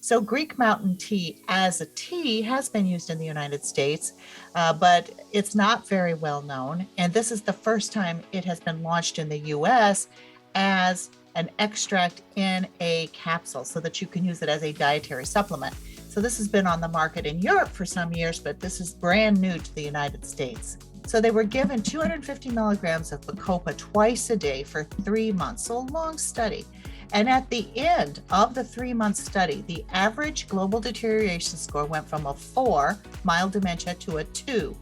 So Greek mountain tea as a tea has been used in the United States, but it's not very well known. And this is the first time it has been launched in the US as an extract in a capsule so that you can use it as a dietary supplement. So this has been on the market in Europe for some years, but this is brand new to the United States. So they were given 250 milligrams of Bacopa twice a day for 3 months, so a long study. And at the end of the 3-month study, the average global deterioration score went from a 4, mild dementia, to a 2,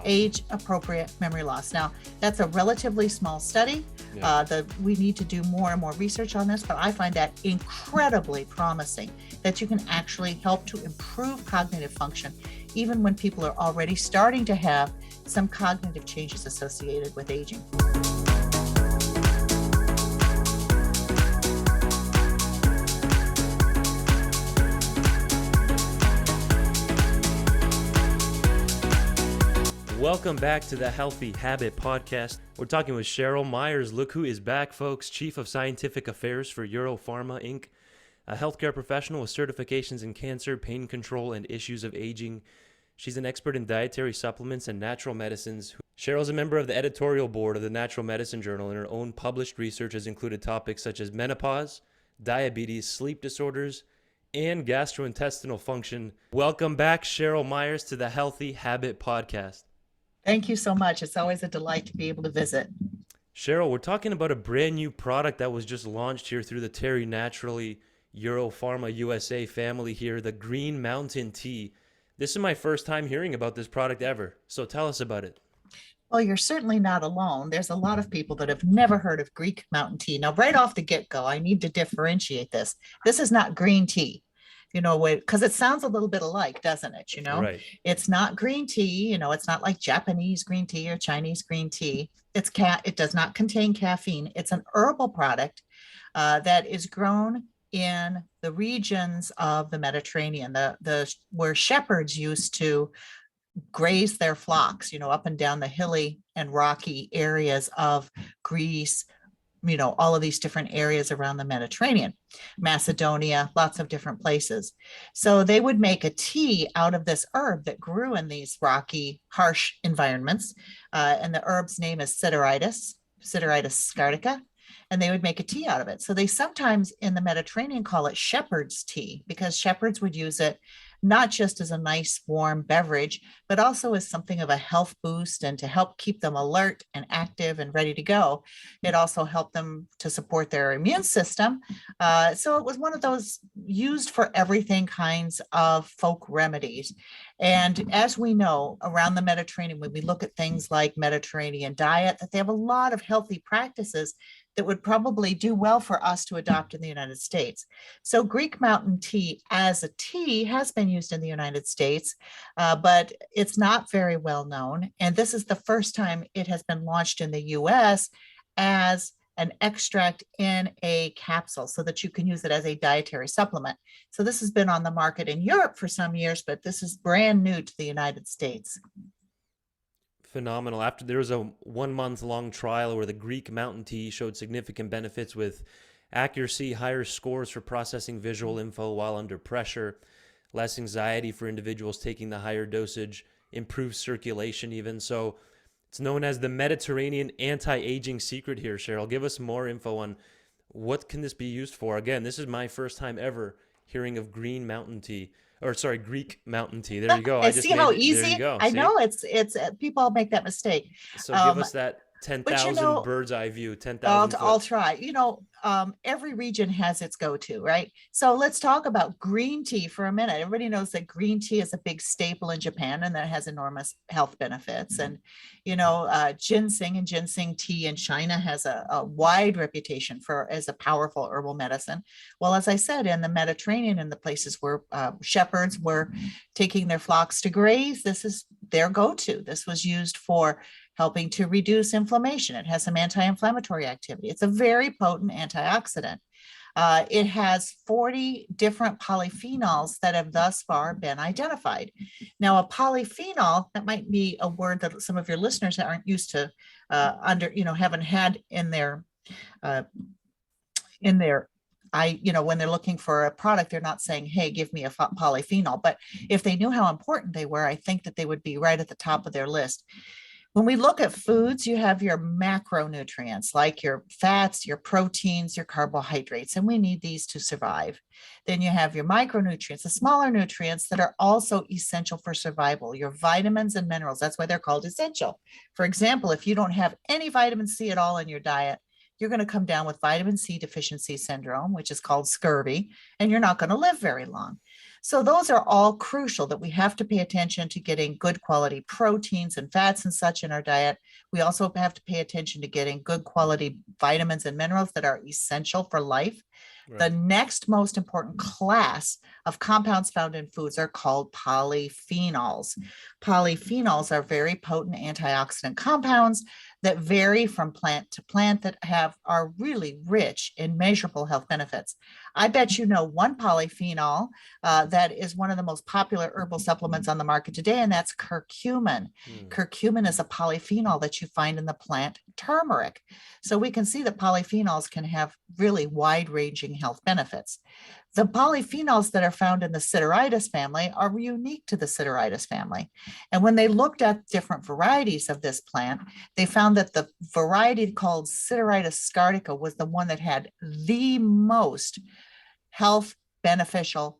age-appropriate memory loss. Now, that's a relatively small study. Yeah. We need to do more and more research on this, but I find that incredibly promising that you can actually help to improve cognitive function, even when people are already starting to have some cognitive changes associated with aging. Welcome back to the Healthy Habit Podcast. We're talking with Cheryl Myers. Look who is back, folks. Chief of Scientific Affairs for EuroPharma, Inc., a healthcare professional with certifications in cancer, pain control, and issues of aging. She's an expert in dietary supplements and natural medicines. Cheryl's a member of the editorial board of the Natural Medicine Journal, and her own published research has included topics such as menopause, diabetes, sleep disorders, and gastrointestinal function. Welcome back, Cheryl Myers, to the Healthy Habit Podcast. Thank you so much. It's always a delight to be able to visit. Cheryl, we're talking about a brand new product that was just launched here through the Terry Naturally EuroPharma USA family here, the Green Mountain Tea. This is my first time hearing about this product ever. So tell us about it. Well, you're certainly not alone. There's a lot of people that have never heard of Greek mountain tea. Now, right off the get-go, I need to differentiate this. This is not green tea. Because it sounds a little bit alike, doesn't it? Right. It's not green tea. It's not like Japanese green tea or Chinese green tea. It does not contain caffeine. It's an herbal product that is grown in the regions of the Mediterranean, where shepherds used to graze their flocks, up and down the hilly and rocky areas of Greece, all of these different areas around the Mediterranean, Macedonia, lots of different places. So they would make a tea out of this herb that grew in these rocky, harsh environments. And the herb's name is Sideritis scartica. And they would make a tea out of it. So they sometimes in the Mediterranean call it shepherd's tea, because shepherds would use it not just as a nice warm beverage, but also as something of a health boost and to help keep them alert and active and ready to go. It also helped them to support their immune system. So it was one of those used for everything kinds of folk remedies. And as we know, around the Mediterranean, when we look at things like Mediterranean diet, that they have a lot of healthy practices that would probably do well for us to adopt in the United States. So Greek mountain tea as a tea has been used in the United States, but it's not very well known. And this is the first time it has been launched in the US as an extract in a capsule so that you can use it as a dietary supplement. So this has been on the market in Europe for some years, but this is brand new to the United States. Phenomenal. After there was a 1-month-long trial where the Greek mountain tea showed significant benefits with accuracy, higher scores for processing visual info while under pressure, less anxiety for individuals taking the higher dosage, improved circulation even. So it's known as the Mediterranean anti-aging secret here, Cheryl. Give us more info on what can this be used for. Again, this is my first time ever hearing of Greek mountain tea. Greek mountain tea. There you go. I see how easy. There you go. I know it's people make that mistake. So give us that 10,000 bird's eye view. 10,000. I'll try. Every region has its go-to, right? So let's talk about green tea for a minute. Everybody knows that green tea is a big staple in Japan and that has enormous health benefits. And ginseng and ginseng tea in China has a wide reputation as a powerful herbal medicine. Well, as I said, in the Mediterranean and the places where shepherds were taking their flocks to graze, this is their go-to. This was used for helping to reduce inflammation. It has some anti-inflammatory activity. It's a very potent antioxidant. It has 40 different polyphenols that have thus far been identified. Now, a polyphenol, that might be a word that some of your listeners aren't used to haven't had in their when they're looking for a product, they're not saying, hey, give me a polyphenol. But if they knew how important they were, I think that they would be right at the top of their list. When we look at foods, you have your macronutrients like your fats, your proteins, your carbohydrates, and we need these to survive. Then you have your micronutrients, the smaller nutrients that are also essential for survival, your vitamins and minerals. That's why they're called essential. For example, if you don't have any vitamin C at all in your diet, you're going to come down with vitamin C deficiency syndrome, which is called scurvy, and you're not going to live very long. So those are all crucial that we have to pay attention to getting good quality proteins and fats and such in our diet. We also have to pay attention to getting good quality vitamins and minerals that are essential for life. Right. The next most important class of compounds found in foods are called polyphenols. Polyphenols are very potent antioxidant compounds that vary from plant to plant that are really rich in measurable health benefits. I bet you know one polyphenol that is one of the most popular herbal supplements on the market today, and that's curcumin. Curcumin is a polyphenol that you find in the plant turmeric. So we can see that polyphenols can have really wide-ranging health benefits. The polyphenols that are found in the Sideritis family are unique to the Sideritis family. And when they looked at different varieties of this plant, they found that the variety called Sideritis scartica was the one that had the most health beneficial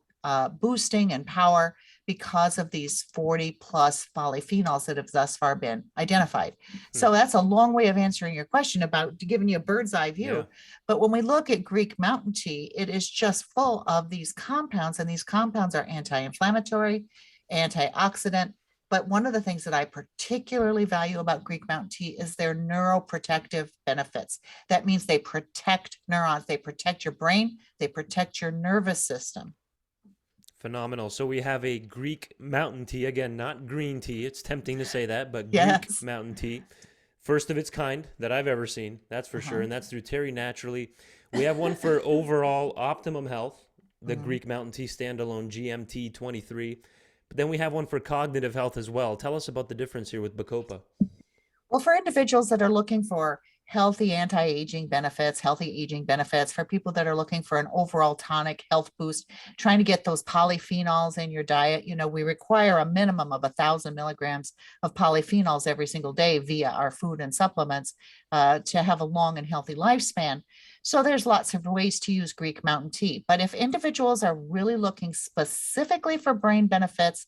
boosting and power because of these 40 plus polyphenols that have thus far been identified. So that's a long way of answering your question about giving you a bird's eye view. Yeah. But when we look at Greek mountain tea, it is just full of these compounds, and these compounds are anti-inflammatory, antioxidant. But one of the things that I particularly value about Greek mountain tea is their neuroprotective benefits. That means they protect neurons, they protect your brain, they protect your nervous system. Phenomenal. So we have a Greek mountain tea, again, not green tea. It's tempting to say that, but yes. Greek mountain tea. First of its kind that I've ever seen, that's for sure. And that's through Terry Naturally. We have one for overall optimum health, the Greek mountain tea standalone GMT 23. But then we have one for cognitive health as well. Tell us about the difference here with Bacopa. Well, for individuals that are looking for healthy anti-aging benefits, healthy aging benefits, for people that are looking for an overall tonic health boost, trying to get those polyphenols in your diet, we require a minimum of 1,000 milligrams of polyphenols every single day via our food and supplements to have a long and healthy lifespan. So there's lots of ways to use Greek mountain tea. But if individuals are really looking specifically for brain benefits,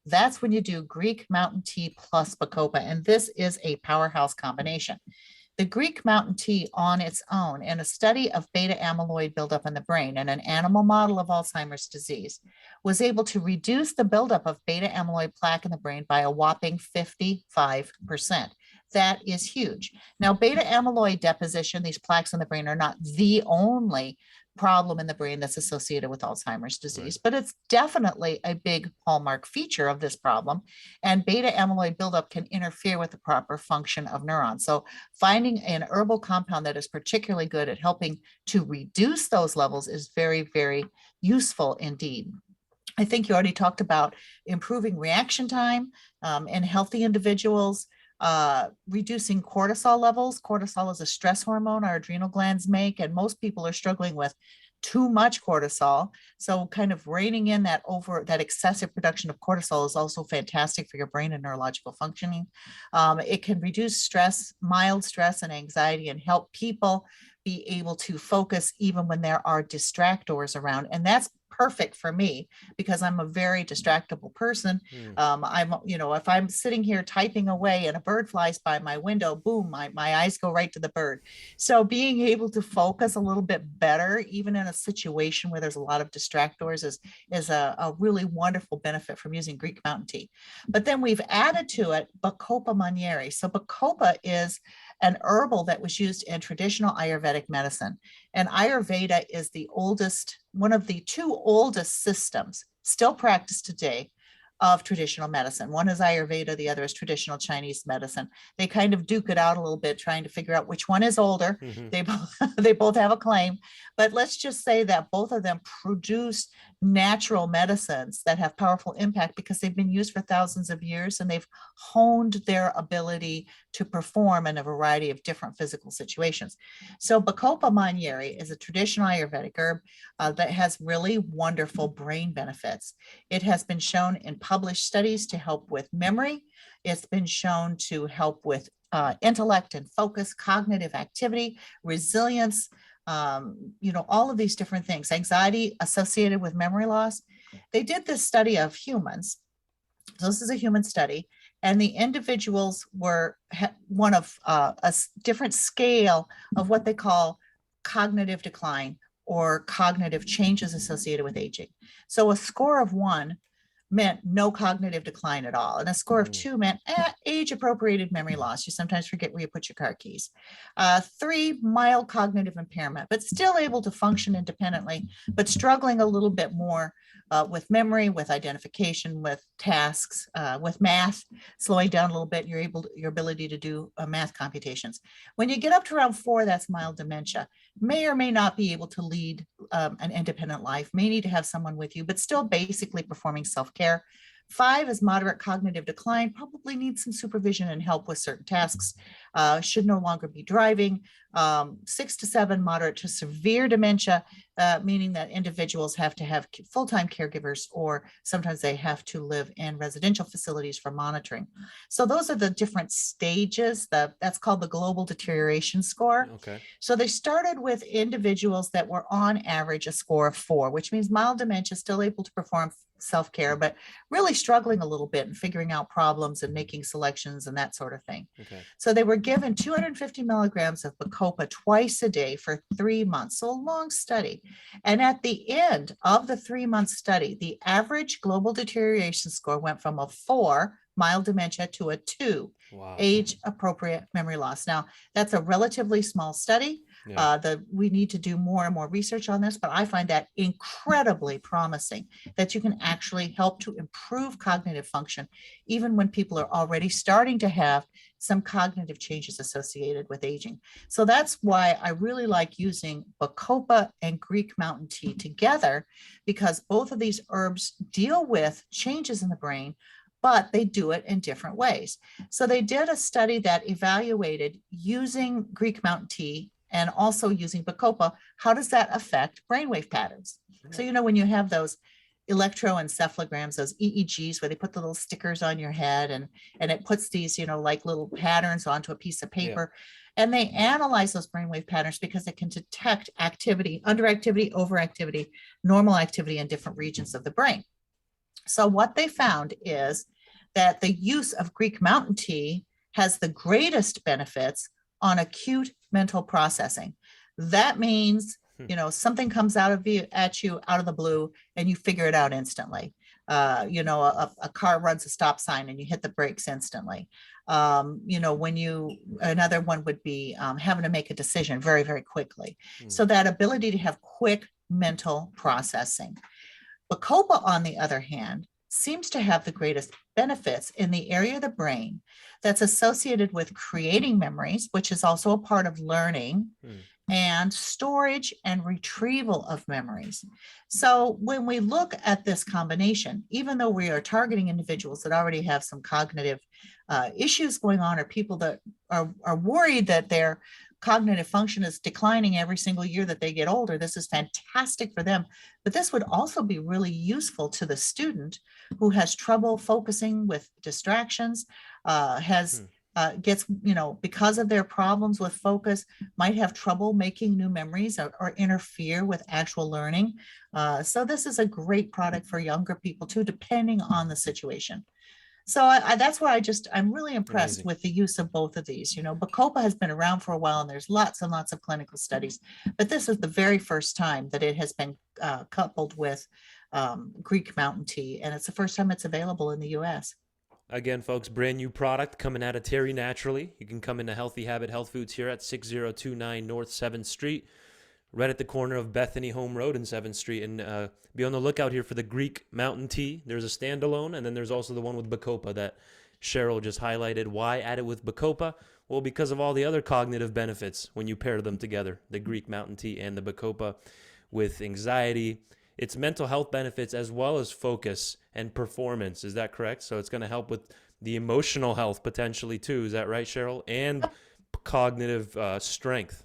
that's when you do Greek mountain tea plus Bacopa. And this is a powerhouse combination. The Greek mountain tea on its own, in a study of beta amyloid buildup in the brain in an animal model of Alzheimer's disease, was able to reduce the buildup of beta amyloid plaque in the brain by a whopping 55%. That is huge. Now, beta amyloid deposition, these plaques in the brain, are not the only problem in the brain that's associated with Alzheimer's disease, but it's definitely a big hallmark feature of this problem. And beta amyloid buildup can interfere with the proper function of neurons. So finding an herbal compound that is particularly good at helping to reduce those levels is very, very useful indeed. I think you already talked about improving reaction time in healthy individuals. Reducing cortisol levels. Cortisol is a stress hormone our adrenal glands make, and most people are struggling with too much cortisol. So kind of reining in that excessive production of cortisol is also fantastic for your brain and neurological functioning. It can reduce stress, mild stress and anxiety, and help people be able to focus even when there are distractors around. And that's perfect for me because I'm a very distractible person. If I'm sitting here typing away and a bird flies by my window, boom, my eyes go right to the bird. So being able to focus a little bit better, even in a situation where there's a lot of distractors, is a really wonderful benefit from using Greek mountain tea. But then we've added to it Bacopa monnieri. So Bacopa is an herbal that was used in traditional Ayurvedic medicine. And Ayurveda is one of the two oldest systems still practiced today of traditional medicine. One is Ayurveda, the other is traditional Chinese medicine. They kind of duke it out a little bit, trying to figure out which one is older. They both have a claim, but let's just say that both of them produce natural medicines that have powerful impact because they've been used for thousands of years and they've honed their ability to perform in a variety of different physical situations. So Bacopa monnieri is a traditional Ayurvedic herb that has really wonderful brain benefits. It has been shown in published studies to help with memory. It's been shown to help with intellect and focus, cognitive activity, resilience, all of these different things, anxiety associated with memory loss. They did this study of humans. So this is a human study, and the individuals were one of a different scale of what they call cognitive decline or cognitive changes associated with aging. So a score of 1 meant no cognitive decline at all. And a score of 2 meant age-appropriated memory loss. You sometimes forget where you put your car keys. 3, mild cognitive impairment, but still able to function independently, but struggling a little bit more with memory, with identification, with tasks, with math, slowing down a little bit, your ability to do math computations. When you get up to around 4, that's mild dementia. May or may not be able to lead an independent life, may need to have someone with you, but still basically performing self-care. 5 is moderate cognitive decline, probably needs some supervision and help with certain tasks, should no longer be driving. 6 to 7, moderate to severe dementia, meaning that individuals have to have full-time caregivers, or sometimes they have to live in residential facilities for monitoring. So those are the different stages. That's called the global deterioration score. Okay. So they started with individuals that were on average a score of 4, which means mild dementia, still able to perform self-care, but really struggling a little bit and figuring out problems and making selections and that sort of thing. Okay. So they were given 250 milligrams of Bacopa twice a day for 3 months. So a long study. And at the end of the 3-month study, the average global deterioration score went from a 4, mild dementia, to a 2, Wow. age appropriate memory loss. Now, that's a relatively small study. Yeah. We need to do more and more research on this, but I find that incredibly promising, that you can actually help to improve cognitive function, even when people are already starting to have some cognitive changes associated with aging. So that's why I really like using Bacopa and Greek mountain tea together, because both of these herbs deal with changes in the brain, but they do it in different ways. So they did a study that evaluated using Greek mountain tea and also using Bacopa, how does that affect brainwave patterns? So, when you have those electroencephalograms, those EEGs, where they put the little stickers on your head and it puts these, like little patterns onto a piece of paper. Yeah. And they analyze those brainwave patterns because it can detect activity, underactivity, overactivity, normal activity in different regions of the brain. So what they found is that the use of Greek mountain tea has the greatest benefits on acute mental processing. That means, something comes at you out of the blue and you figure it out instantly. A car runs a stop sign and you hit the brakes instantly. Another one would be having to make a decision very, very quickly. So that ability to have quick mental processing. Bacopa, on the other hand, seems to have the greatest benefits in the area of the brain that's associated with creating memories, which is also a part of learning, and storage and retrieval of memories. So when we look at this combination, even though we are targeting individuals that already have some cognitive issues going on, or people that are worried that their cognitive function is declining every single year that they get older, this is fantastic for them. But this would also be really useful to the student who has trouble focusing with distractions, gets, because of their problems with focus, might have trouble making new memories or interfere with actual learning. So this is a great product for younger people too, depending on the situation. So that's why I'm really impressed with the use of both of these. Bacopa has been around for a while and there's lots and lots of clinical studies, but this is the very first time that it has been coupled with Greek mountain tea. And it's the first time it's available in the US. Again, folks, brand new product coming out of Terry Naturally. You can come into Healthy Habit Health Foods here at 6029 North 7th Street, right at the corner of Bethany Home Road and 7th Street. And be on the lookout here for the Greek mountain tea. There's a standalone, and then there's also the one with Bacopa that Cheryl just highlighted. Why add it with Bacopa? Well, because of all the other cognitive benefits when you pair them together, the Greek mountain tea and the Bacopa, with anxiety, its mental health benefits as well as focus and performance. Is that correct? So it's going to help with the emotional health potentially too. Is that right, Cheryl? And cognitive strength.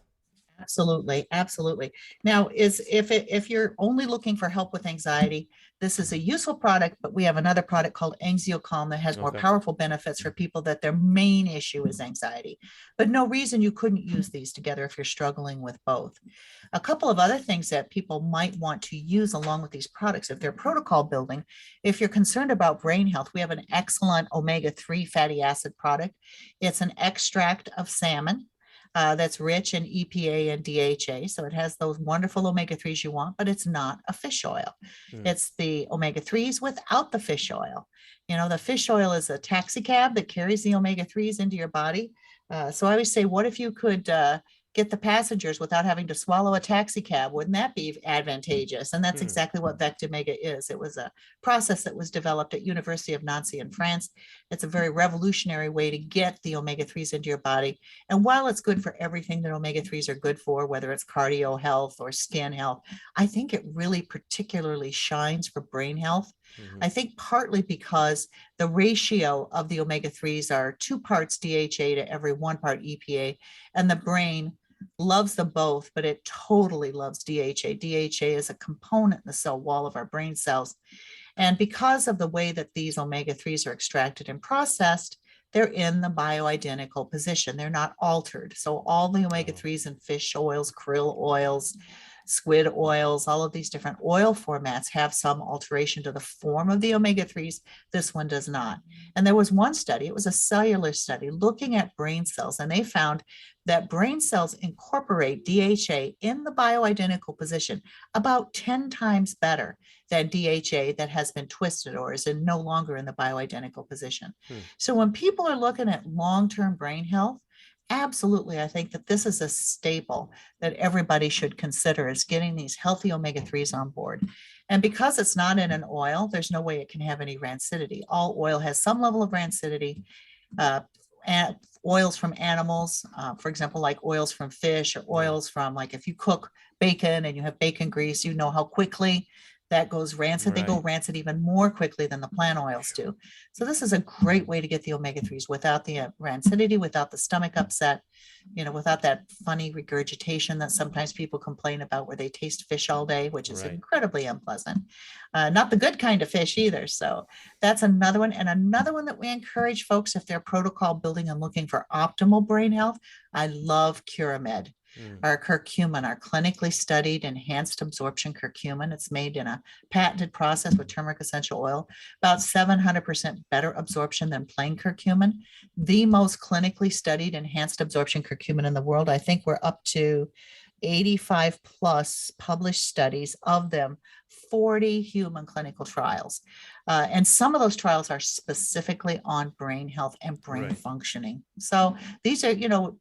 Absolutely, absolutely. Now, if you're only looking for help with anxiety, this is a useful product, but we have another product called AnxioCalm that has more Okay. powerful benefits for people that their main issue is anxiety. But no reason you couldn't use these together if you're struggling with both. A couple of other things that people might want to use along with these products, if they're protocol building, if you're concerned about brain health, we have an excellent omega-3 fatty acid product. It's an extract of salmon that's rich in EPA and DHA. So it has those wonderful omega-3s you want, but it's not a fish oil. Hmm. It's the omega-3s without the fish oil. You know, the fish oil is a taxi cab that carries the omega-3s into your body. So I always say, what if you could get the passengers without having to swallow a taxi cab? Wouldn't that be advantageous? And that's Hmm. exactly what Vectomega is. It was a process that was developed at University of Nancy in France. It's a very revolutionary way to get the omega-3s into your body. And while it's good for everything that omega-3s are good for, whether it's cardio health or skin health, I think it really particularly shines for brain health. Hmm. I think partly because the ratio of the omega-3s are 2 parts DHA to every 1 part EPA, and the brain loves them both, but it totally loves DHA. DHA is a component in the cell wall of our brain cells. And because of the way that these omega-3s are extracted and processed, they're in the bioidentical position. They're not altered. So all the Oh. omega-3s in fish oils, krill oils, squid oils, all of these different oil formats have some alteration to the form of the omega-3s. This one does not. And there was one study, it was a cellular study looking at brain cells, and they found that brain cells incorporate DHA in the bioidentical position about 10 times better than DHA that has been twisted or is no longer in the bioidentical position. Hmm. So when people are looking at long-term brain health, absolutely, I think that this is a staple that everybody should consider is getting these healthy omega-3s on board. And because it's not in an oil, there's no way it can have any rancidity. All oil has some level of rancidity. And oils from animals, for example, like oils from fish or Yeah. oils from, like if you cook bacon and you have bacon grease, you know how quickly that goes rancid. They go Right. rancid even more quickly than the plant oils do. So this is a great way to get the omega-3s without the rancidity, without the stomach upset, you know, without that funny regurgitation that sometimes people complain about where they taste fish all day, which is Right. incredibly unpleasant. Not the good kind of fish either. So that's another one. And another one that we encourage folks if they're protocol building and looking for optimal brain health, I love CuraMed. Hmm. Our curcumin, our clinically studied enhanced absorption curcumin. It's made in a patented process with turmeric essential oil, about 700% better absorption than plain curcumin. The most clinically studied enhanced absorption curcumin in the world. I think we're up to 85 plus published studies, of them 40 human clinical trials. And some of those trials are specifically on brain health and brain Right. functioning. So these are, you know,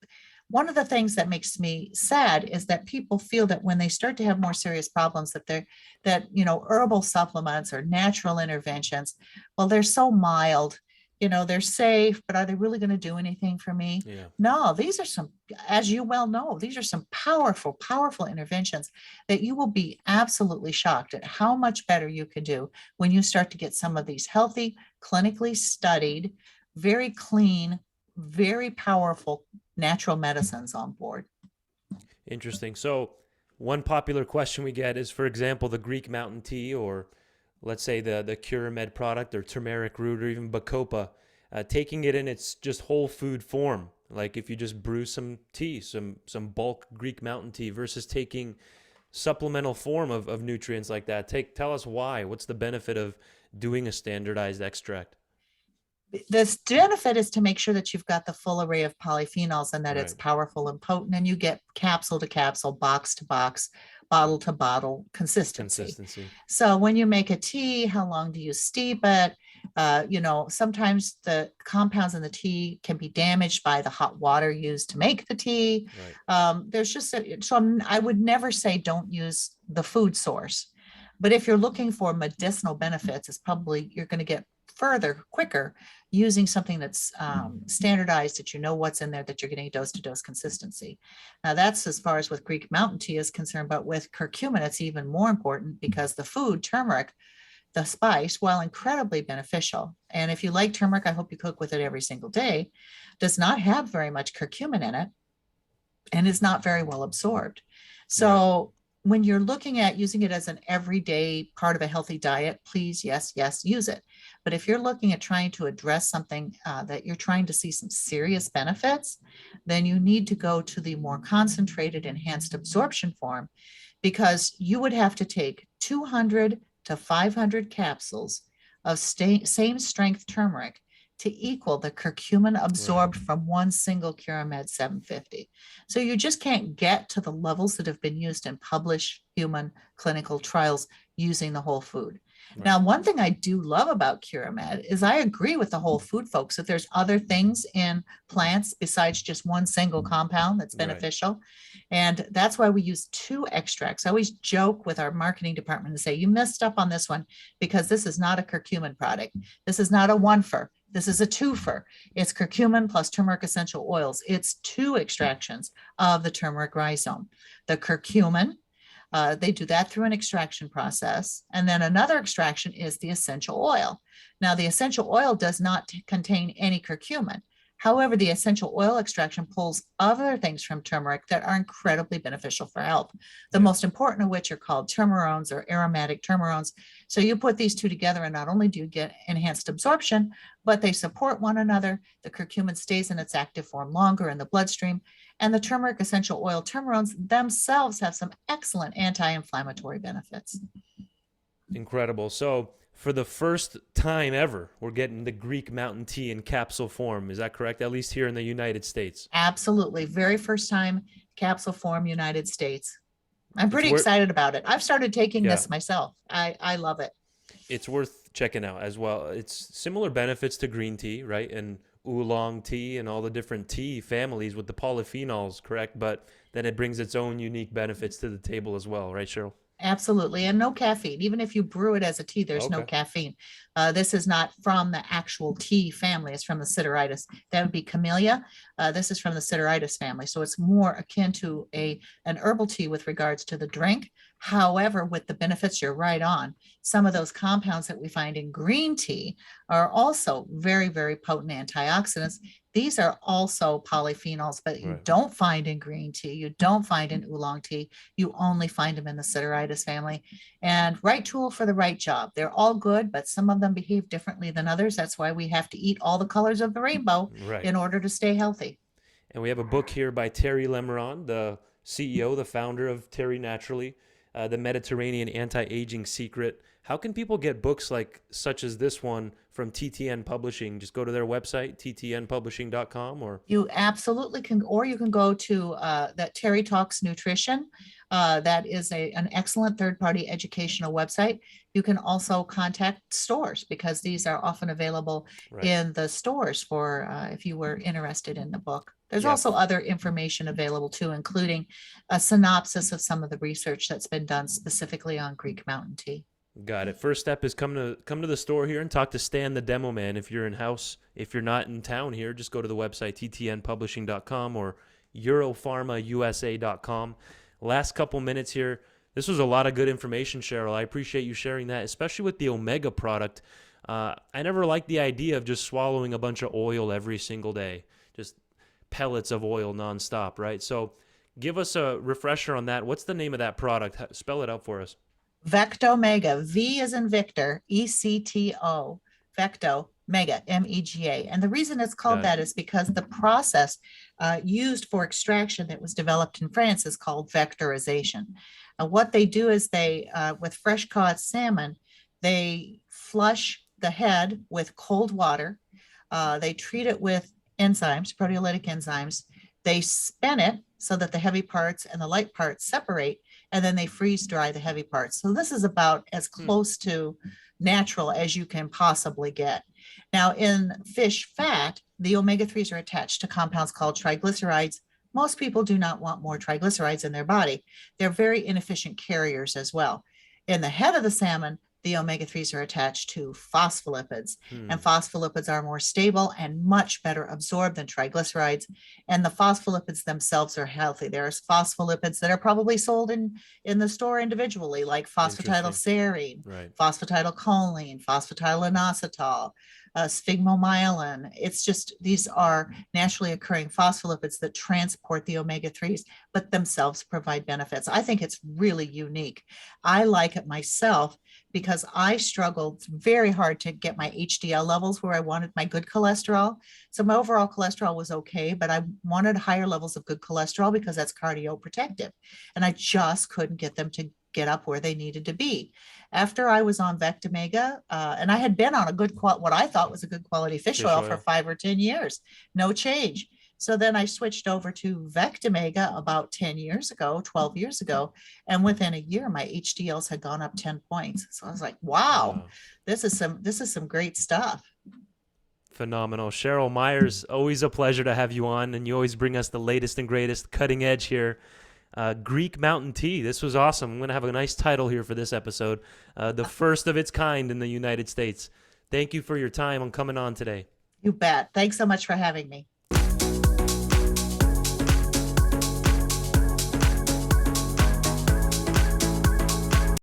one of the things that makes me sad is that people feel that when they start to have more serious problems that they're that you know herbal supplements or natural interventions, well, they're so mild, you know, they're safe, but are they really going to do anything for me? Yeah. No, these are some, as you well know, these are some powerful, powerful interventions that you will be absolutely shocked at how much better you can do when you start to get some of these healthy, clinically studied, very clean, very powerful natural medicines on board. Interesting. So, one popular question we get is, for example, the Greek mountain tea, or let's say the CuraMed product, or turmeric root, or even Bacopa, taking it in its just whole food form. Like if you just brew some tea, some bulk Greek mountain tea, versus taking supplemental form of nutrients like that. Tell us why. What's the benefit of doing a standardized extract? The benefit is to make sure that you've got the full array of polyphenols and that it's Right. powerful and potent, and you get capsule to capsule, box to box, bottle to bottle consistency. Consistency. So when you make a tea, how long do you steep it? You know, sometimes the compounds in the tea can be damaged by the hot water used to make the tea. Right. There's just I would never say don't use the food source, but if you're looking for medicinal benefits, it's probably you're going to get further quicker using something that's standardized, that you know what's in there, that you're getting dose to dose consistency. Now that's as far as with Greek mountain tea is concerned, but with curcumin, it's even more important because the food turmeric, the spice, while incredibly beneficial, and if you like turmeric, I hope you cook with it every single day, does not have very much curcumin in it and is not very well absorbed. So when you're looking at using it as an everyday part of a healthy diet, please, yes, use it. But if you're looking at trying to address something that you're trying to see some serious benefits, then you need to go to the more concentrated enhanced absorption form, because you would have to take 200 to 500 capsules of same strength turmeric to equal the curcumin absorbed from one single CuraMed 750. So you just can't get to the levels that have been used in published human clinical trials using the whole food. Now, one thing I do love about CuraMed is I agree with the whole food folks that there's other things in plants besides just one single compound that's beneficial. And that's why we use 2 extracts. I always joke with our marketing department and say, you messed up on this one because this is not a curcumin product. This is not a 1-fer. This is a 2-fer. It's curcumin plus turmeric essential oils. It's 2 extractions of the turmeric rhizome. The curcumin, they do that through an extraction process. And then another extraction is the essential oil. Now, the essential oil does not contain any curcumin. However, the essential oil extraction pulls other things from turmeric that are incredibly beneficial for health. The most important of which are called turmerones or aromatic turmerones. So you put these 2 together and not only do you get enhanced absorption, but they support one another. The curcumin stays in its active form longer in the bloodstream. And the turmeric essential oil turmerones themselves have some excellent anti-inflammatory benefits. Incredible. So for the first time ever, we're getting the Greek mountain tea in capsule form. Is that correct? At least here in the United States. Absolutely. Very first time capsule form, United States. I'm pretty excited about it. I've started taking this myself. I love it. It's worth checking out as well. It's similar benefits to green tea, right? And oolong tea and all the different tea families with the polyphenols, correct? But then it brings its own unique benefits to the table as well, right, Cheryl? Absolutely. And no caffeine. Even if you brew it as a tea, there's no caffeine. This is not from the actual tea family. It's from the Sideritis. That would be Camellia. This is from the Sideritis family. So it's more akin to an herbal tea with regards to the drink. However, with the benefits, you're right on. Some of those compounds that we find in green tea are also very, very potent antioxidants. These are also polyphenols, but you don't find in green tea. You don't find in oolong tea. You only find them in the Sideritis family. And right tool for the right job. They're all good, but some of them behave differently than others. That's why we have to eat all the colors of the rainbow in order to stay healthy. And we have a book here by Terry Lemeron, the CEO, the founder of Terry Naturally, The Mediterranean Anti-Aging Secret. How can people get books such as this one from TTN Publishing? Just go to their website, ttnpublishing.com, or you absolutely can, or you can go to that Terry Talks Nutrition. That is an excellent third-party educational website. You can also contact stores because these are often available in the stores for if you were interested in the book. There's also other information available too, including a synopsis of some of the research that's been done specifically on Greek mountain tea. Got it. First step is come to the store here and talk to Stan, the demo man. If you're in-house, if you're not in town here, just go to the website, ttnpublishing.com or EuroPharmaUSA.com. Last couple minutes here. This was a lot of good information, Cheryl. I appreciate you sharing that, especially with the Omega product. I never liked the idea of just swallowing a bunch of oil every single day, just pellets of oil nonstop, right? So give us a refresher on that. What's the name of that product? Spell it out for us. Vectomega, V as in Victor, ECTO, Vectomega, MEGA. And the reason it's called that is because the process used for extraction that was developed in France is called vectorization. What they do is they, with fresh caught salmon, they flush the head with cold water. They treat it with enzymes, proteolytic enzymes. They spin it so that the heavy parts and the light parts separate, and then they freeze dry the heavy parts. So this is about as close to natural as you can possibly get. Now, in fish fat, the omega-3s are attached to compounds called triglycerides. Most people do not want more triglycerides in their body. They're very inefficient carriers as well. In the head of the salmon, the omega-3s are attached to phospholipids, and Hmm. phospholipids are more stable and much better absorbed than triglycerides. And the phospholipids themselves are healthy. There's phospholipids that are probably sold in the store individually, like Interesting. phosphatidylserine, Right. phosphatidylcholine, phosphatidylinositol, sphingomyelin. It's just, these are naturally occurring phospholipids that transport the omega-3s, but themselves provide benefits. I think it's really unique. I like it myself because I struggled very hard to get my HDL levels where I wanted my good cholesterol. So my overall cholesterol was okay, but I wanted higher levels of good cholesterol because that's cardioprotective. And I just couldn't get them to get up where they needed to be. After I was on Vectomega, and I had been on a what I thought was a good quality fish Fish oil for oil. 5 or 10 years, no change. So then I switched over to Vectomega about 10 years ago, 12 years ago. And within a year, my HDLs had gone up 10 points. So I was like, wow, Wow. this is some great stuff. Phenomenal. Cheryl Myers, always a pleasure to have you on, and you always bring us the latest and greatest cutting edge here. Greek Mountain Tea. This was awesome. I'm going to have a nice title here for this episode. The first of its kind in the United States. Thank you for your time on coming on today. You bet. Thanks so much for having me.